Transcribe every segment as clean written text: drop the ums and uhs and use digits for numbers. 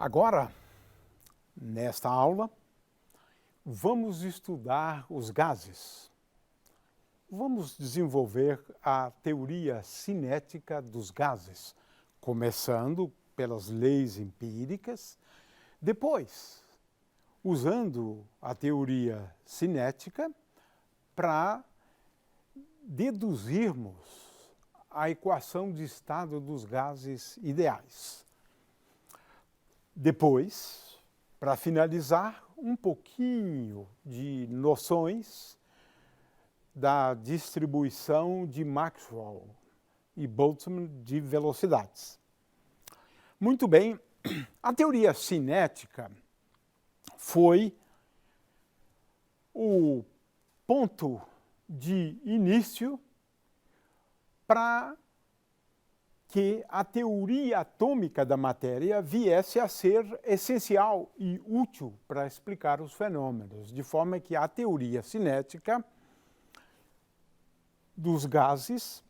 Agora, nesta aula, vamos estudar os gases. Vamos desenvolver a teoria cinética dos gases, começando pelas leis empíricas, depois, usando a teoria cinética para deduzirmos a equação de estado dos gases ideais. Depois, para finalizar, um pouquinho de noções da distribuição de Maxwell e Boltzmann de velocidades. Muito bem, a teoria cinética foi o ponto de início para que a teoria atômica da matéria viesse a ser essencial e útil para explicar os fenômenos, de forma que a teoria cinética dos gases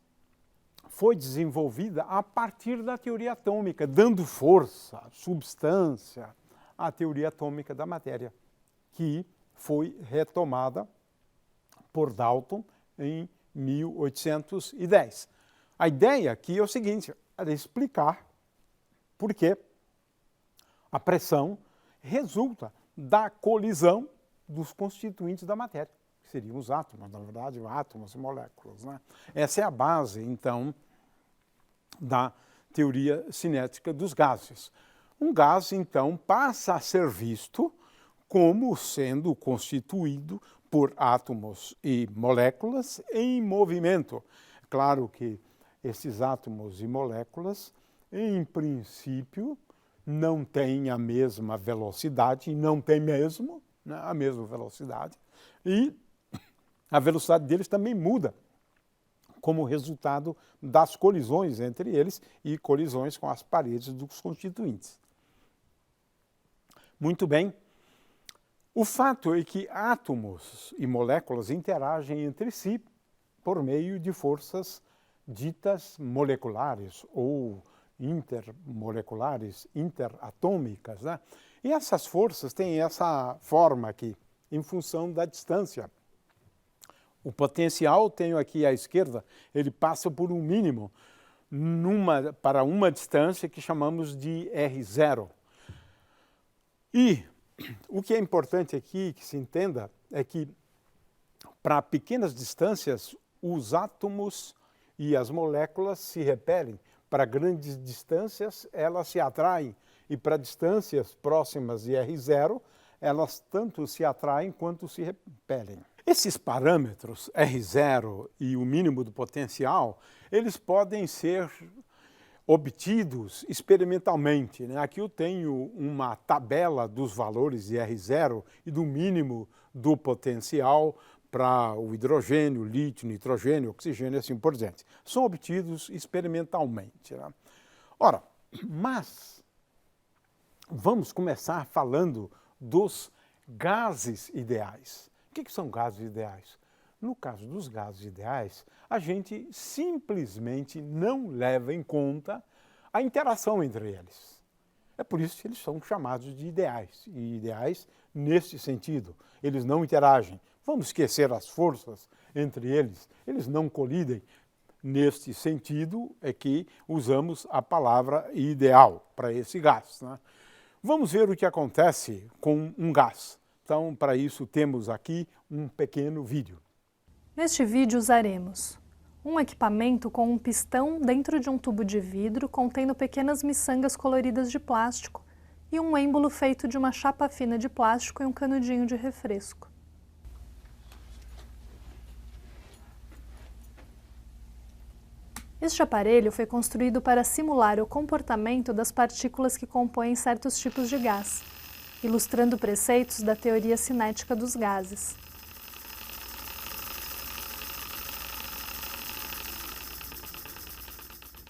foi desenvolvida a partir da teoria atômica, dando força, substância à teoria atômica da matéria, que foi retomada por Dalton em 1810. A ideia aqui é o seguinte, era explicar por que a pressão resulta da colisão dos constituintes da matéria, que seriam os átomos, na verdade, átomos e moléculas, né? Essa é a base, então, da teoria cinética dos gases. Um gás, então, passa a ser visto como sendo constituído por átomos e moléculas em movimento. Claro que esses átomos e moléculas, em princípio, não têm a mesma velocidade, e não têm mesmo, né, a mesma velocidade, e a velocidade deles também muda como resultado das colisões entre eles e colisões com as paredes dos constituintes. Muito bem. O fato é que átomos e moléculas interagem entre si por meio de forças ditas moleculares ou intermoleculares, interatômicas, né? E essas forças têm essa forma aqui, em função da distância. O potencial, tenho aqui à esquerda, ele passa por um mínimo para uma distância que chamamos de R0. E o que é importante aqui que se entenda é que para pequenas distâncias os átomos e as moléculas se repelem. Para grandes distâncias elas se atraem e para distâncias próximas de R0 elas tanto se atraem quanto se repelem. Esses parâmetros R0 e o mínimo do potencial, eles podem ser obtidos experimentalmente, né? Aqui eu tenho uma tabela dos valores de R0 e do mínimo do potencial para o hidrogênio, lítio, nitrogênio, oxigênio e assim por diante. São obtidos experimentalmente, né? Ora, mas vamos começar falando dos gases ideais. O que são gases ideais? No caso dos gases ideais, a gente simplesmente não leva em conta a interação entre eles. É por isso que eles são chamados de ideais. E ideais nesse sentido. Eles não interagem. Vamos esquecer as forças entre eles. Eles não colidem. Neste sentido é que usamos a palavra ideal para esse gás, né? Vamos ver o que acontece com um gás. Então, para isso, temos aqui um pequeno vídeo. Neste vídeo usaremos um equipamento com um pistão dentro de um tubo de vidro contendo pequenas miçangas coloridas de plástico e um êmbolo feito de uma chapa fina de plástico e um canudinho de refresco. Este aparelho foi construído para simular o comportamento das partículas que compõem certos tipos de gás, ilustrando preceitos da teoria cinética dos gases.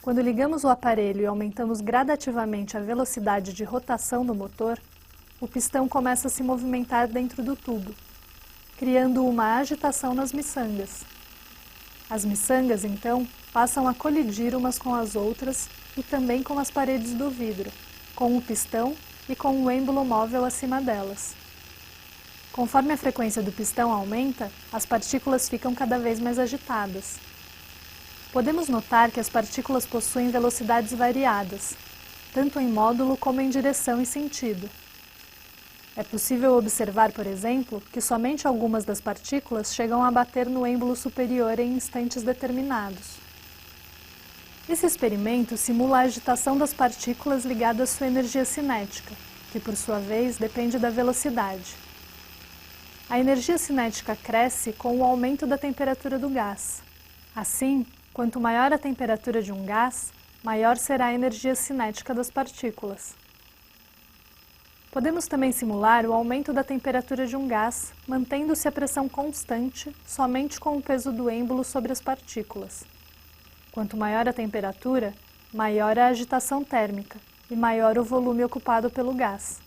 Quando ligamos o aparelho e aumentamos gradativamente a velocidade de rotação do motor, o pistão começa a se movimentar dentro do tubo, criando uma agitação nas miçangas. As miçangas, então, passam a colidir umas com as outras e também com as paredes do vidro, com o pistão e com um êmbolo móvel acima delas. Conforme a frequência do pistão aumenta, as partículas ficam cada vez mais agitadas. Podemos notar que as partículas possuem velocidades variadas, tanto em módulo como em direção e sentido. É possível observar, por exemplo, que somente algumas das partículas chegam a bater no êmbolo superior em instantes determinados. Esse experimento simula a agitação das partículas ligada à sua energia cinética, que por sua vez depende da velocidade. A energia cinética cresce com o aumento da temperatura do gás. Assim, quanto maior a temperatura de um gás, maior será a energia cinética das partículas. Podemos também simular o aumento da temperatura de um gás, mantendo-se a pressão constante somente com o peso do êmbolo sobre as partículas. Quanto maior a temperatura, maior a agitação térmica e maior o volume ocupado pelo gás.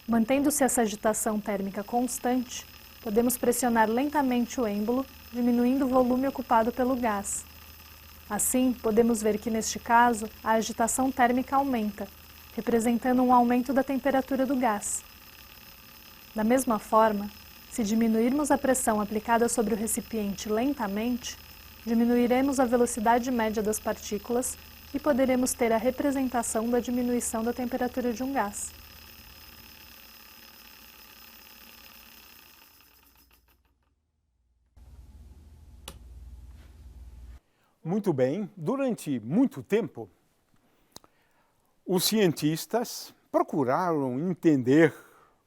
Mantendo-se essa agitação térmica constante, podemos pressionar lentamente o êmbolo, diminuindo o volume ocupado pelo gás. Assim, podemos ver que neste caso, a agitação térmica aumenta, representando um aumento da temperatura do gás. Da mesma forma, se diminuirmos a pressão aplicada sobre o recipiente lentamente, diminuiremos a velocidade média das partículas e poderemos ter a representação da diminuição da temperatura de um gás. Muito bem, durante muito tempo, os cientistas procuraram entender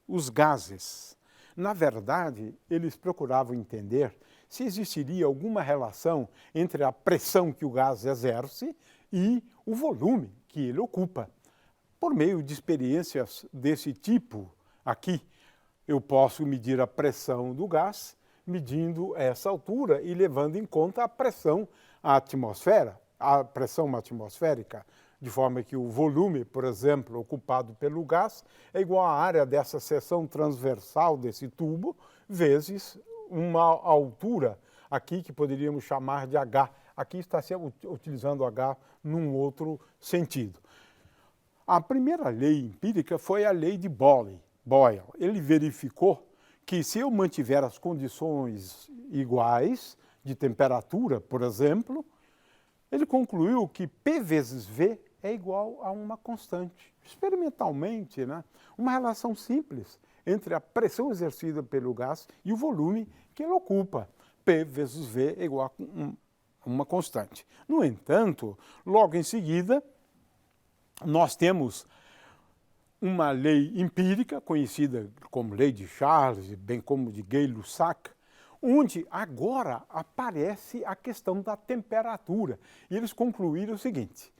os gases. Na verdade, eles procuravam entender se existiria alguma relação entre a pressão que o gás exerce e o volume que ele ocupa. Por meio de experiências desse tipo, aqui eu posso medir a pressão do gás, medindo essa altura e levando em conta a pressão atmosférica, de forma que o volume, por exemplo, ocupado pelo gás é igual à área dessa seção transversal desse tubo, vezes uma altura aqui que poderíamos chamar de H. Aqui está se utilizando H num outro sentido. A primeira lei empírica foi a lei de Boyle. Ele verificou que se eu mantiver as condições iguais de temperatura, por exemplo, ele concluiu que P vezes V é igual a uma constante. Experimentalmente, uma relação simples entre a pressão exercida pelo gás e o volume que ele ocupa. P vezes V é igual a uma constante. No entanto, logo em seguida, nós temos uma lei empírica, conhecida como lei de Charles, bem como de Gay-Lussac, onde agora aparece a questão da temperatura. E eles concluíram o seguinte: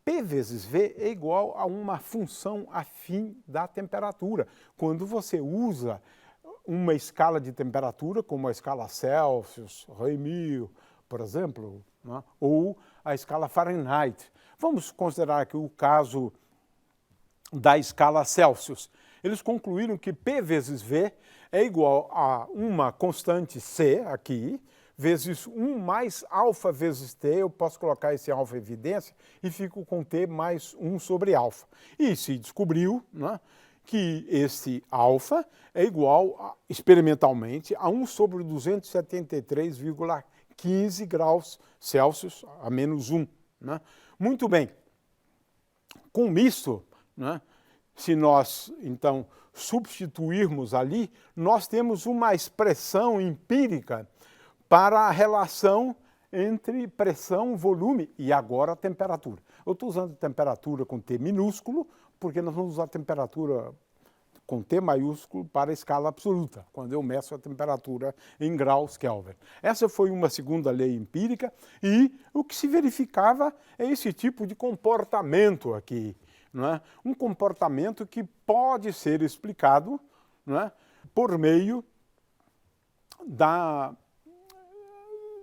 P vezes V é igual a uma função afim da temperatura. Quando você usa uma escala de temperatura, como a escala Celsius, Réaumur, por exemplo, ou a escala Fahrenheit. Vamos considerar aqui o caso da escala Celsius. Eles concluíram que P vezes V é igual a uma constante C aqui, vezes 1 mais alfa vezes T, eu posso colocar esse alfa em evidência, e fico com T mais 1 sobre alfa. E se descobriu que esse alfa é igual, experimentalmente, a 1 sobre 273,15 graus Celsius, a menos 1. Muito bem. Com isso, se nós, então, substituirmos ali, nós temos uma expressão empírica para a relação entre pressão, volume e agora temperatura. Eu estou usando temperatura com T minúsculo, porque nós vamos usar temperatura com T maiúsculo para a escala absoluta, quando eu meço a temperatura em graus Kelvin. Essa foi uma segunda lei empírica e o que se verificava é esse tipo de comportamento aqui. Um comportamento que pode ser explicado por meio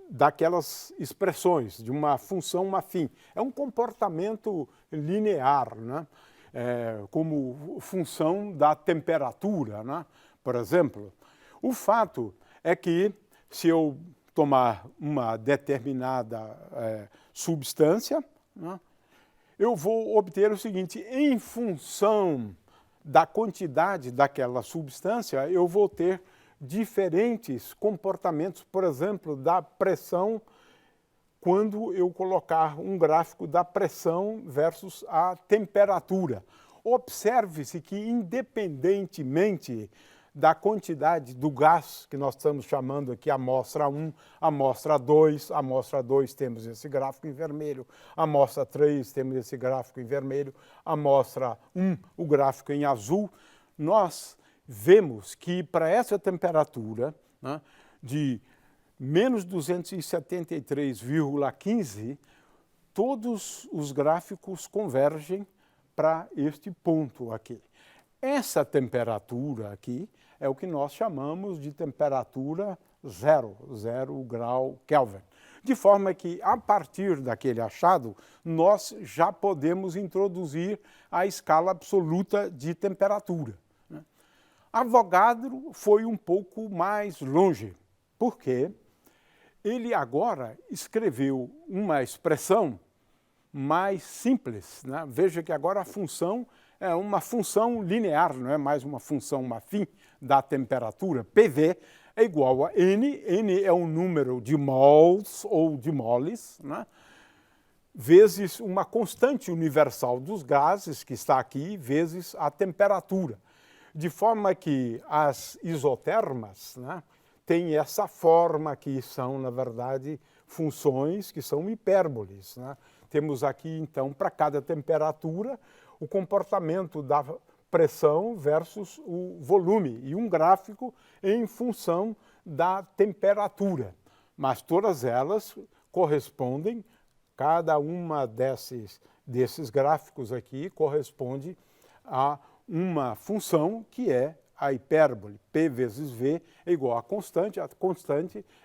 daquelas expressões, de uma função afim. É um comportamento linear, como função da temperatura. Por exemplo, o fato é que se eu tomar uma determinada substância, eu vou obter o seguinte: em função da quantidade daquela substância, eu vou ter diferentes comportamentos, por exemplo, da pressão, quando eu colocar um gráfico da pressão versus a temperatura. Observe-se que, independentemente da quantidade do gás, que nós estamos chamando aqui amostra 1, amostra 2, amostra 2 temos esse gráfico em vermelho, amostra 3 temos esse gráfico em vermelho, amostra 1 o gráfico em azul, nós vemos que para essa temperatura, né, de menos 273,15, todos os gráficos convergem para este ponto aqui. Essa temperatura aqui é o que nós chamamos de temperatura zero grau Kelvin. De forma que, a partir daquele achado, nós já podemos introduzir a escala absoluta de temperatura. Avogadro foi um pouco mais longe, porque ele agora escreveu uma expressão mais simples, né? Veja que agora a função é uma função linear, não é mais uma função, uma φ da temperatura. PV é igual a N, N é um número de mols ou de moles, né? Vezes uma constante universal dos gases, que está aqui, vezes a temperatura. De forma que as isotermas, né, têm essa forma que são, na verdade, funções que são hipérboles, né? Temos aqui, então, para cada temperatura, o comportamento da pressão versus o volume, e um gráfico em função da temperatura. Mas todas elas correspondem, cada uma desses gráficos aqui corresponde a uma função que é a hipérbole. P vezes V é igual a constante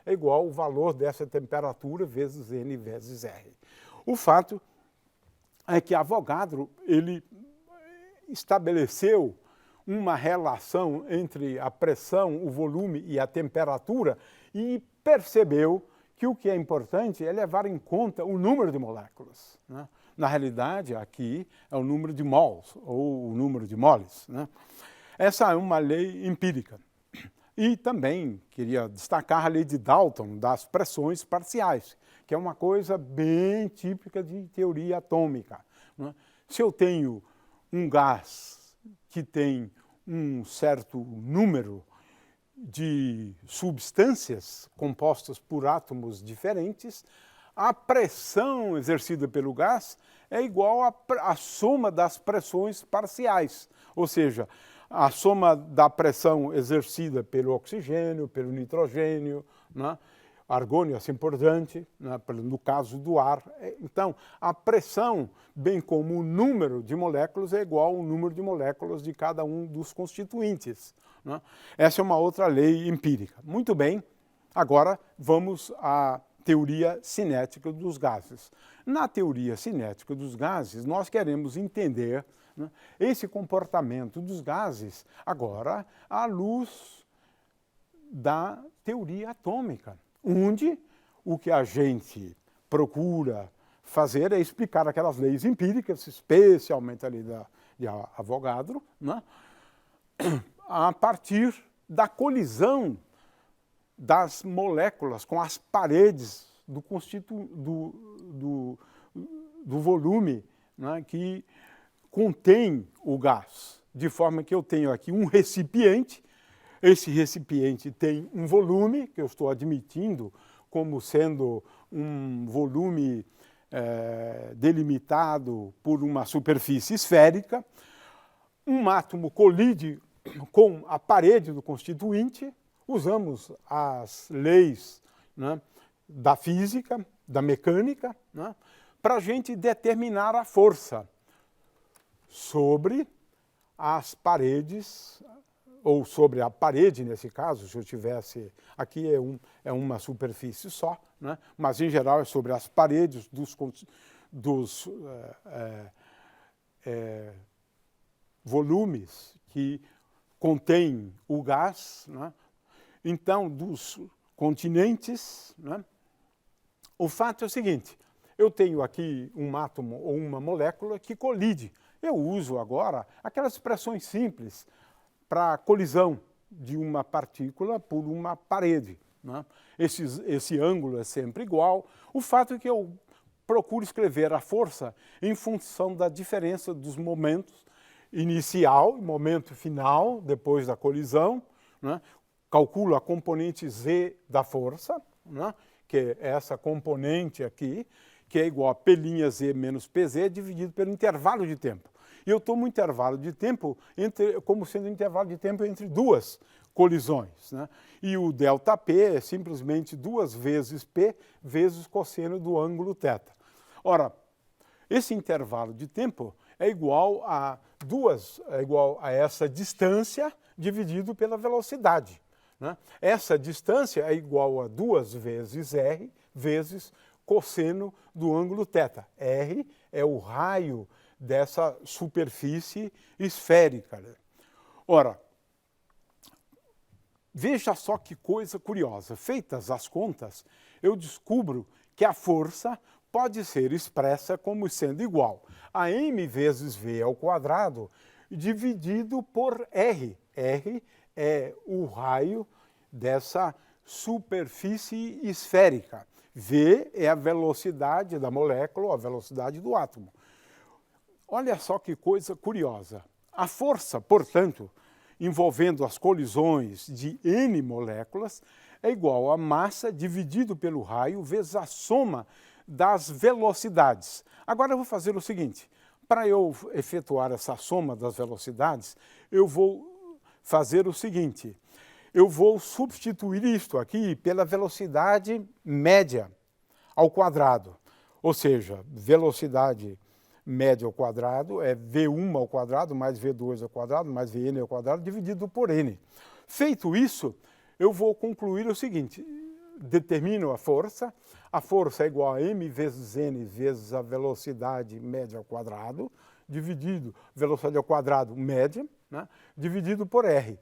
é igual ao valor dessa temperatura vezes N vezes R. O fato é que Avogadro ele estabeleceu uma relação entre a pressão, o volume e a temperatura e percebeu que o que é importante é levar em conta o número de moléculas, né? Na realidade, aqui é o número de mols ou o número de moles, né? Essa é uma lei empírica. E também queria destacar a lei de Dalton das pressões parciais, que é uma coisa bem típica de teoria atômica, né? Se eu tenho um gás que tem um certo número de substâncias compostas por átomos diferentes, a pressão exercida pelo gás é igual à soma das pressões parciais, ou seja, a soma da pressão exercida pelo oxigênio, pelo nitrogênio, né? Argônio, assim por diante, né? No caso do ar. Então, a pressão, bem como o número de moléculas, é igual ao número de moléculas de cada um dos constituintes, né? Essa é uma outra lei empírica. Muito bem, agora vamos à teoria cinética dos gases. Na teoria cinética dos gases, nós queremos entender, né, esse comportamento dos gases agora à luz da teoria atômica, onde o que a gente procura fazer é explicar aquelas leis empíricas, especialmente ali de Avogadro, né, a partir da colisão das moléculas com as paredes do volume, né, que contém o gás. De forma que eu tenho aqui um recipiente, esse recipiente tem um volume, que eu estou admitindo como sendo um volume delimitado por uma superfície esférica, um átomo colide com a parede do constituinte, usamos as leis, né, da física, da mecânica, né, para a gente determinar a força sobre as paredes, ou sobre a parede, nesse caso, se eu tivesse, aqui é uma superfície só, né, mas em geral é sobre as paredes dos volumes que contêm o gás, né. Então, dos continentes, né, o fato é o seguinte: eu tenho aqui um átomo ou uma molécula que colide Eu uso agora aquelas expressões simples para colisão de uma partícula por uma parede, né? Esse ângulo é sempre igual. O fato é que eu procuro escrever a força em função da diferença dos momentos inicial e momento final, depois da colisão, né? Calculo a componente Z da força, né? Que é essa componente aqui, que é igual a P'Z menos Pz dividido pelo intervalo de tempo. E eu tomo um intervalo de tempo como sendo um intervalo de tempo entre duas colisões, né? E o ΔP é simplesmente 2 vezes P vezes cosseno do ângulo θ. Ora, esse intervalo de tempo é igual a essa distância dividido pela velocidade, né? Essa distância é igual a 2 vezes R vezes cosseno do ângulo θ. R é o raio dessa superfície esférica. Ora, veja só que coisa curiosa. Feitas as contas, eu descubro que a força pode ser expressa como sendo igual a m vezes v ao quadrado dividido por R. R é o raio dessa superfície esférica. V é a velocidade da molécula, a velocidade do átomo. Olha só que coisa curiosa. A força, portanto, envolvendo as colisões de N moléculas, é igual a massa dividido pelo raio vezes a soma das velocidades. Agora eu vou fazer o seguinte, para eu efetuar essa soma das velocidades, eu vou fazer o seguinte, eu vou substituir isto aqui pela velocidade média ao quadrado, ou seja, velocidade média ao quadrado é V1 ao quadrado mais V2 ao quadrado mais Vn ao quadrado dividido por N. Feito isso, eu vou concluir o seguinte, determino a força é igual a m vezes n vezes a velocidade média ao quadrado, dividido, velocidade ao quadrado média, né, dividido por R.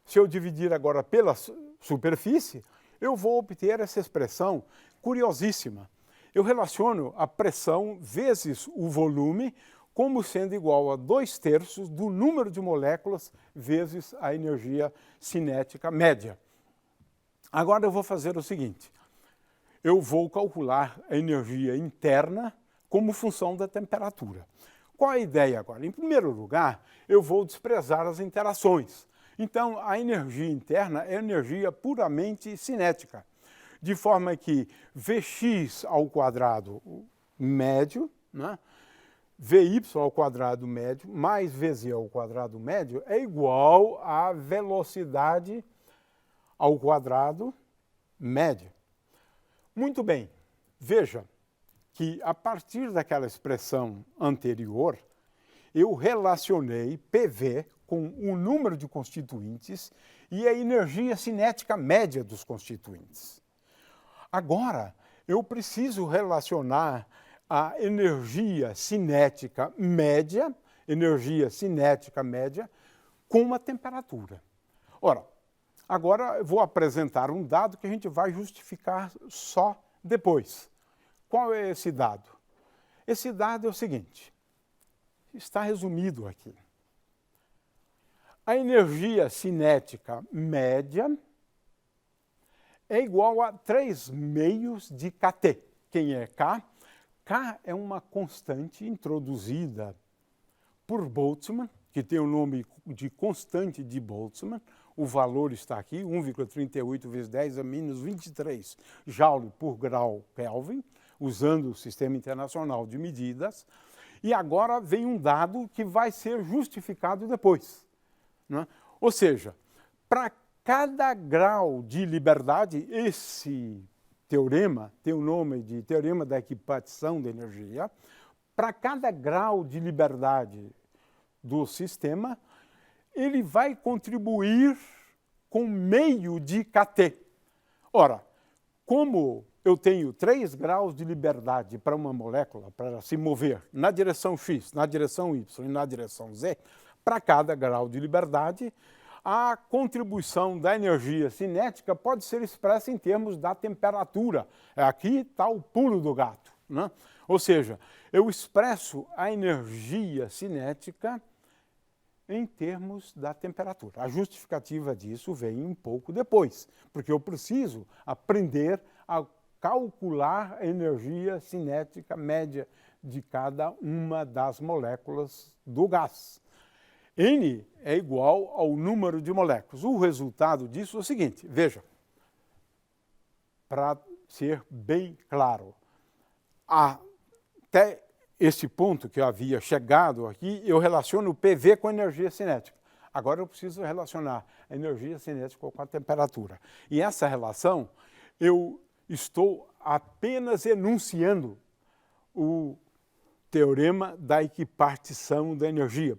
Se eu dividir agora pela superfície, eu vou obter essa expressão curiosíssima. Eu relaciono a pressão vezes o volume como sendo igual a 2/3 do número de moléculas vezes a energia cinética média. Agora eu vou fazer o seguinte, eu vou calcular a energia interna como função da temperatura. Qual a ideia agora? Em primeiro lugar, eu vou desprezar as interações. Então, a energia interna é energia puramente cinética, de forma que Vx ao quadrado médio, né, Vy ao quadrado médio mais Vz ao quadrado médio é igual à velocidade ao quadrado médio. Muito bem, veja que a partir daquela expressão anterior, eu relacionei PV com o número de constituintes e a energia cinética média dos constituintes. Agora, eu preciso relacionar a energia cinética média com uma temperatura. Ora, agora eu vou apresentar um dado que a gente vai justificar só depois. Qual é esse dado? Esse dado é o seguinte, está resumido aqui. A energia cinética média é igual a 3/2 de kT. Quem é K? K é uma constante introduzida por Boltzmann, que tem o nome de constante de Boltzmann. O valor está aqui, 1,38 vezes 10 a menos 23 Joule por grau Kelvin, usando o Sistema Internacional de Medidas. E agora vem um dado que vai ser justificado depois, né? Ou seja, para cada grau de liberdade, esse teorema tem o nome de teorema da equipartição de energia, para cada grau de liberdade do sistema, ele vai contribuir com meio de kT. Ora, como eu tenho 3 graus de liberdade para uma molécula para se mover na direção x, na direção y e na direção z, para cada grau de liberdade, a contribuição da energia cinética pode ser expressa em termos da temperatura. Aqui está o pulo do gato, né? Ou seja, eu expresso a energia cinética em termos da temperatura. A justificativa disso vem um pouco depois, porque eu preciso aprender a calcular a energia cinética média de cada uma das moléculas do gás. N é igual ao número de moléculas. O resultado disso é o seguinte, veja, para ser bem claro, até este ponto que eu havia chegado aqui, eu relaciono o PV com a energia cinética. Agora eu preciso relacionar a energia cinética com a temperatura. E essa relação, eu estou apenas enunciando o teorema da equipartição da energia.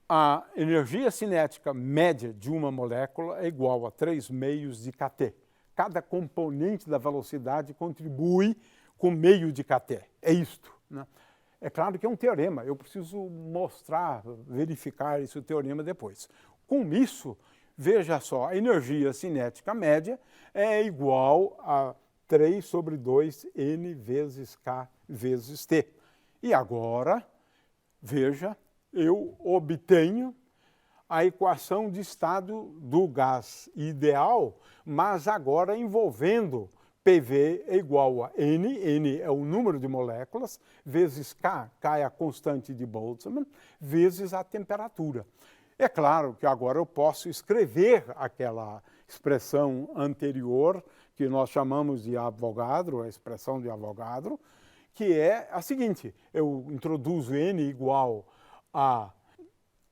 A energia cinética média de uma molécula é igual a 3 meios de kT. Cada componente da velocidade contribui com meio de kT. É isto, né? É claro que é um teorema, eu preciso mostrar, verificar esse teorema depois. Com isso, veja só, a energia cinética média é igual a 3 sobre 2 N vezes K vezes T. E agora, veja, eu obtenho a equação de estado do gás ideal, mas agora envolvendo PV é igual a N, N é o número de moléculas, vezes K, K é a constante de Boltzmann, vezes a temperatura. É claro que agora eu posso escrever aquela expressão anterior, que nós chamamos de Avogadro, a expressão de Avogadro, que é a seguinte, eu introduzo N igual a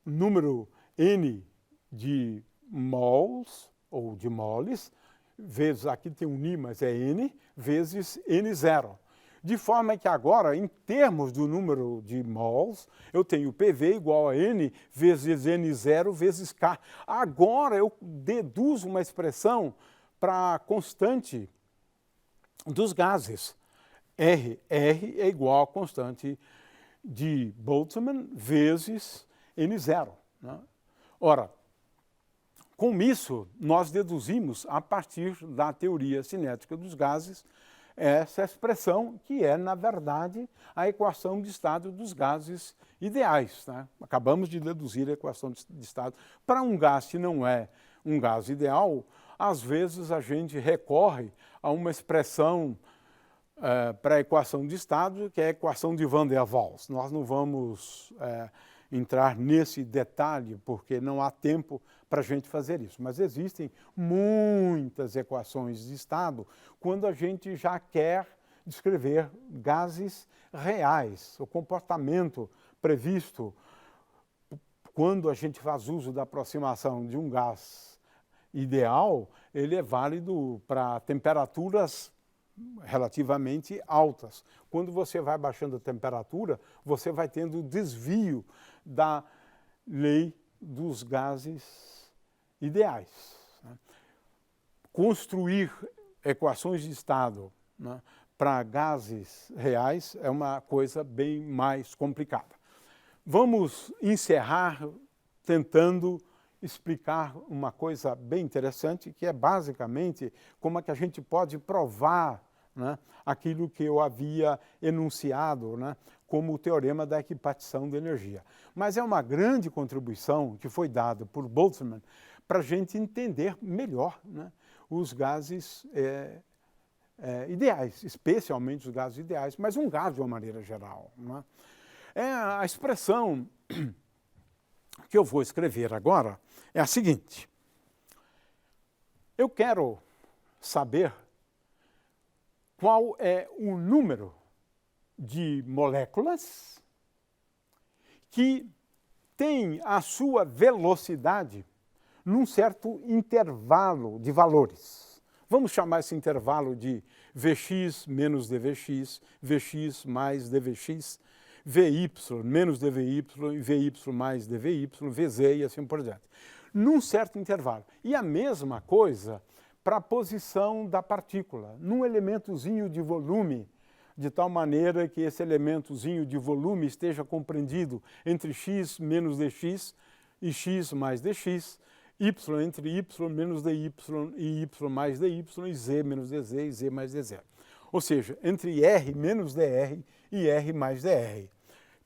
número N de mols, ou de moles, vezes, aqui tem um Ni, mas é N, vezes N0. De forma que agora, em termos do número de mols, eu tenho PV igual a N vezes N0 vezes K. Agora eu deduzo uma expressão para a constante dos gases. R é igual à constante de Boltzmann vezes N0. Né? Ora, com isso, nós deduzimos, a partir da teoria cinética dos gases, essa expressão que é, na verdade, a equação de estado dos gases ideais. Né? Acabamos de deduzir a equação de estado. Para um gás que não é um gás ideal, às vezes a gente recorre a uma expressão para a equação de estado, que é a equação de Van der Waals. Nós não vamos entrar nesse detalhe, porque não há tempo para a gente fazer isso. Mas existem muitas equações de estado quando a gente já quer descrever gases reais, o comportamento previsto quando a gente faz uso da aproximação de um gás ideal, ele é válido para temperaturas relativamente altas. Quando você vai baixando a temperatura, você vai tendo desvio da lei dos gases ideais. Né? Construir equações de estado, né, para gases reais é uma coisa bem mais complicada. Vamos encerrar tentando explicar uma coisa bem interessante, que é basicamente como é que a gente pode provar, né, aquilo que eu havia enunciado, né, como o teorema da equipartição de energia. Mas é uma grande contribuição que foi dada por Boltzmann para a gente entender melhor, né, os gases ideais, especialmente os gases ideais, mas um gás de uma maneira geral. Né? A expressão que eu vou escrever agora é a seguinte. Eu quero saber qual é o número de moléculas que tem a sua velocidade num certo intervalo de valores. Vamos chamar esse intervalo de Vx menos dVx, Vx mais dVx, Vy menos dVy, Vy mais dVy, Vz e assim por diante. Num certo intervalo. E a mesma coisa para a posição da partícula, num elementozinho de volume, de tal maneira que esse elementozinho de volume esteja compreendido entre x menos dx e x mais dx, y entre y menos dy e y mais dy, e z menos dz e z mais dz. ou seja, entre R menos dr e R mais dr.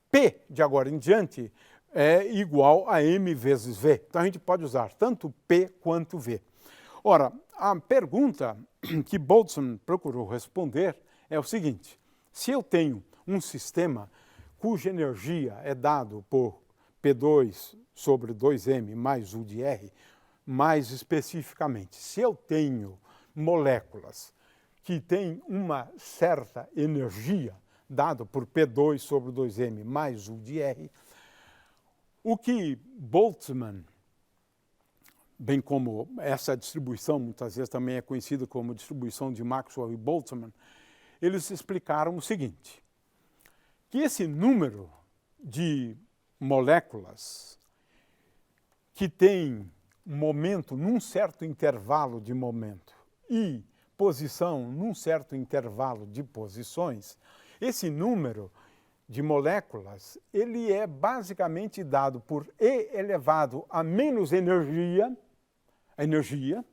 P, de agora em diante, é igual a m vezes v. Então a gente pode usar tanto P quanto V. Ora, a pergunta que Boltzmann procurou responder é o seguinte: se eu tenho um sistema cuja energia é dado por P2 sobre 2m mais U de R, mais especificamente, se eu tenho moléculas que têm uma certa energia dada por P2 sobre 2m mais U de R, o que Boltzmann, bem como essa distribuição, muitas vezes também é conhecida como distribuição de Maxwell e Boltzmann, eles explicaram o seguinte: que esse número de moléculas que tem momento num certo intervalo de momento e posição num certo intervalo de posições, esse número de moléculas, ele é basicamente dado por E elevado a menos energia, a energia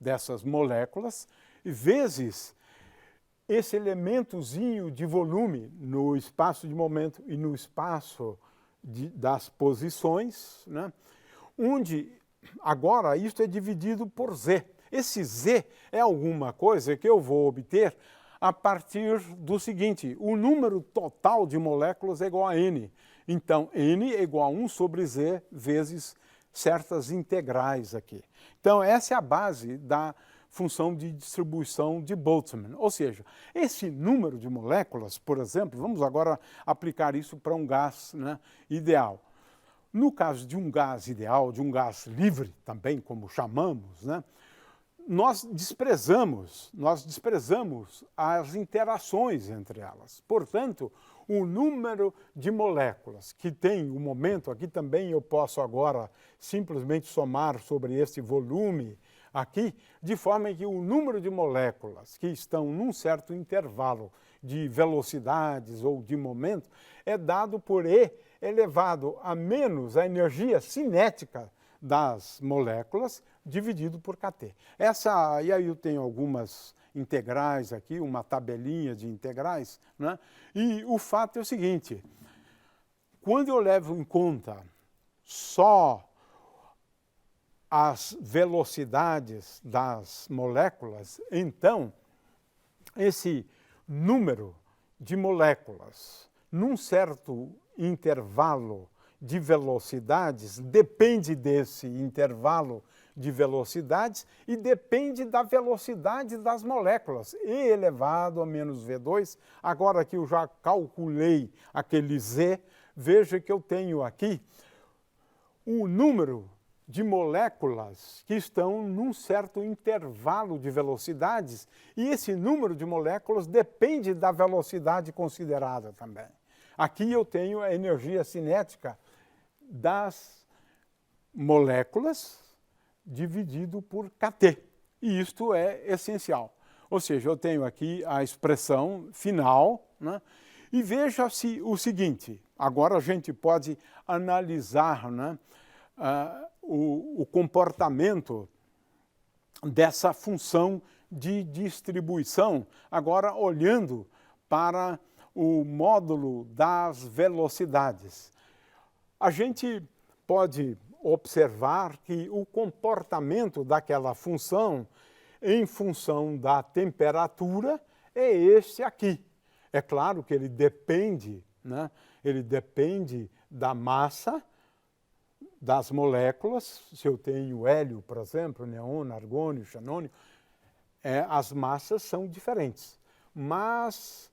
dessas moléculas, vezes esse elementozinho de volume no espaço de momento e no espaço das posições, né? Onde agora isso é dividido por Z. Esse Z é alguma coisa que eu vou obter a partir do seguinte: o número total de moléculas é igual a N. Então, N é igual a 1 sobre Z vezes certas integrais aqui. Então, essa é a base da função de distribuição de Boltzmann. Ou seja, esse número de moléculas, por exemplo, vamos agora aplicar isso para um gás, né, ideal. No caso de um gás ideal, de um gás livre também, como chamamos, né, nós desprezamos as interações entre elas. Portanto, o número de moléculas que tem o momento, aqui também eu posso agora simplesmente somar sobre esse volume aqui, de forma que o número de moléculas que estão num certo intervalo de velocidades ou de momento é dado por E elevado a menos a energia cinética das moléculas dividido por kT. E aí eu tenho algumas integrais aqui, uma tabelinha de integrais, né? E o fato é o seguinte: quando eu levo em conta só as velocidades das moléculas, então esse número de moléculas num certo intervalo de velocidades depende desse intervalo de velocidades e depende da velocidade das moléculas, E elevado a menos V2. Agora que eu já calculei aquele Z, veja que eu tenho aqui o número de moléculas que estão num certo intervalo de velocidades, e esse número de moléculas depende da velocidade considerada também. Aqui eu tenho a energia cinética das moléculas dividido por kT, e isto é essencial. Ou seja, eu tenho aqui a expressão final, né? E veja-se o seguinte: agora a gente pode analisar, né, o comportamento dessa função de distribuição, agora olhando para o módulo das velocidades. A gente pode observar que o comportamento daquela função, em função da temperatura, é este aqui. É claro que ele depende, né? Ele depende da massa das moléculas. Se eu tenho hélio, por exemplo, neon, argônio, xanônio, as massas são diferentes. Mas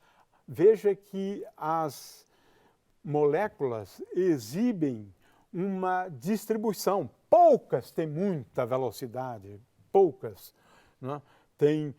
veja que as moléculas exibem uma distribuição. Poucas têm muita velocidade, poucas, né, têm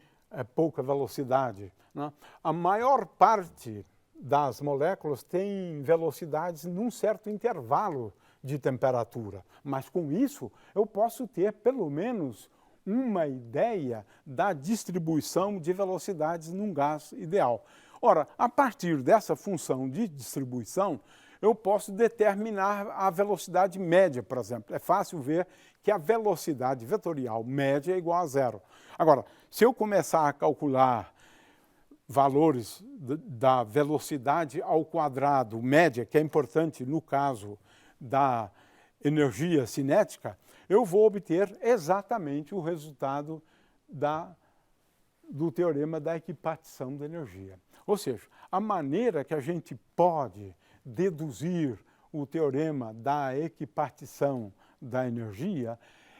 pouca velocidade, né? A maior parte das moléculas tem velocidades num certo intervalo de temperatura, mas com isso eu posso ter pelo menos uma ideia da distribuição de velocidades num gás ideal. Ora, a partir dessa função de distribuição, eu posso determinar a velocidade média, por exemplo. É fácil ver que a velocidade vetorial média é igual a zero. Agora, se eu começar a calcular valores da velocidade ao quadrado média, que é importante no caso da energia cinética, eu vou obter exatamente o resultado do teorema da equipartição da energia. Ou seja, a maneira que a gente pode deduzir o teorema da equipartição da energia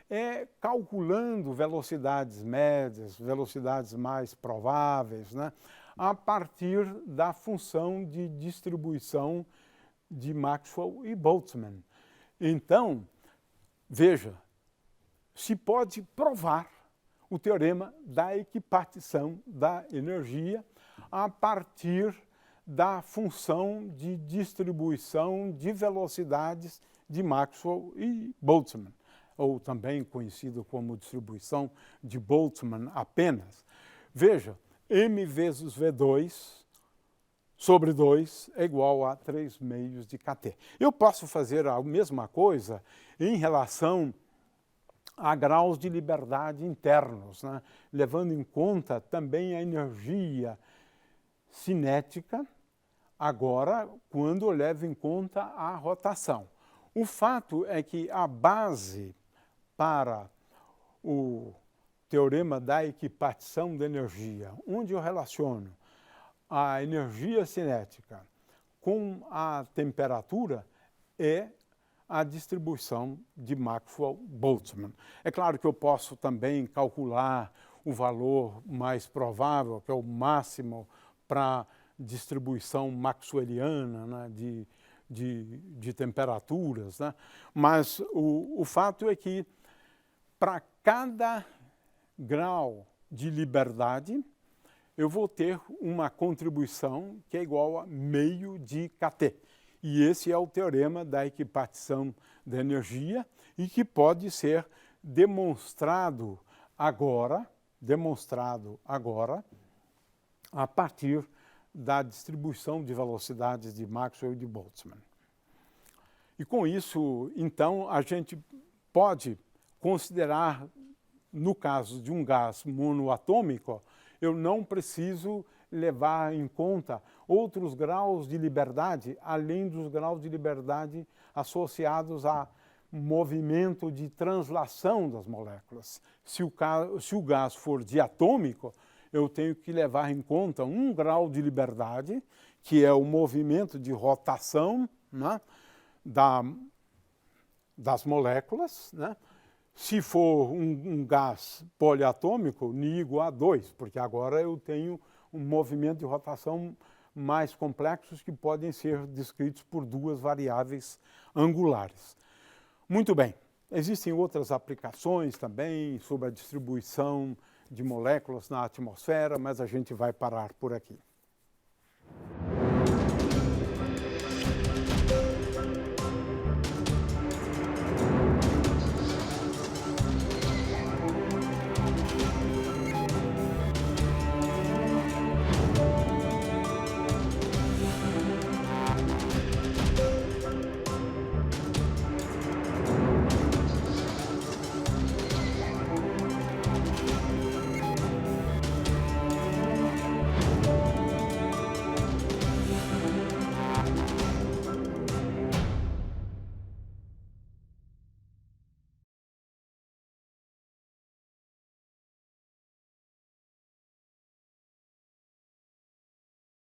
é calculando velocidades médias, velocidades mais prováveis, né, a partir da função de distribuição de Maxwell e Boltzmann. Então, veja, se pode provar o teorema da equipartição da energia a partir da função de distribuição de velocidades de Maxwell e Boltzmann, ou também conhecido como distribuição de Boltzmann apenas. Veja, m vezes V2 sobre 2 é igual a 3 meios de kT. Eu posso fazer a mesma coisa em relação a graus de liberdade internos, né? Levando em conta também a energia cinética, agora quando eu levo em conta a rotação. O fato é que a base para o teorema da equipartição da energia, onde eu relaciono a energia cinética com a temperatura, é a distribuição de Maxwell-Boltzmann. É claro que eu posso também calcular o valor mais provável, que é o máximo para distribuição maxwelliana, né, de temperaturas, né? Mas o fato é que para cada grau de liberdade, eu vou ter uma contribuição que é igual a meio de kT. E esse é o teorema da equipartição da energia e que pode ser demonstrado agora a partir da distribuição de velocidades de Maxwell e de Boltzmann. E com isso, então, a gente pode considerar, no caso de um gás monoatômico, eu não preciso levar em conta outros graus de liberdade, além dos graus de liberdade associados a movimento de translação das moléculas. Se o gás for diatômico, eu tenho que levar em conta um grau de liberdade, que é o movimento de rotação, né, das moléculas, né? Se for um gás poliatômico, Ni igual a 2, porque agora eu tenho um movimento de rotação mais complexos que podem ser descritos por duas variáveis angulares. Muito bem, existem outras aplicações também sobre a distribuição de moléculas na atmosfera, mas a gente vai parar por aqui.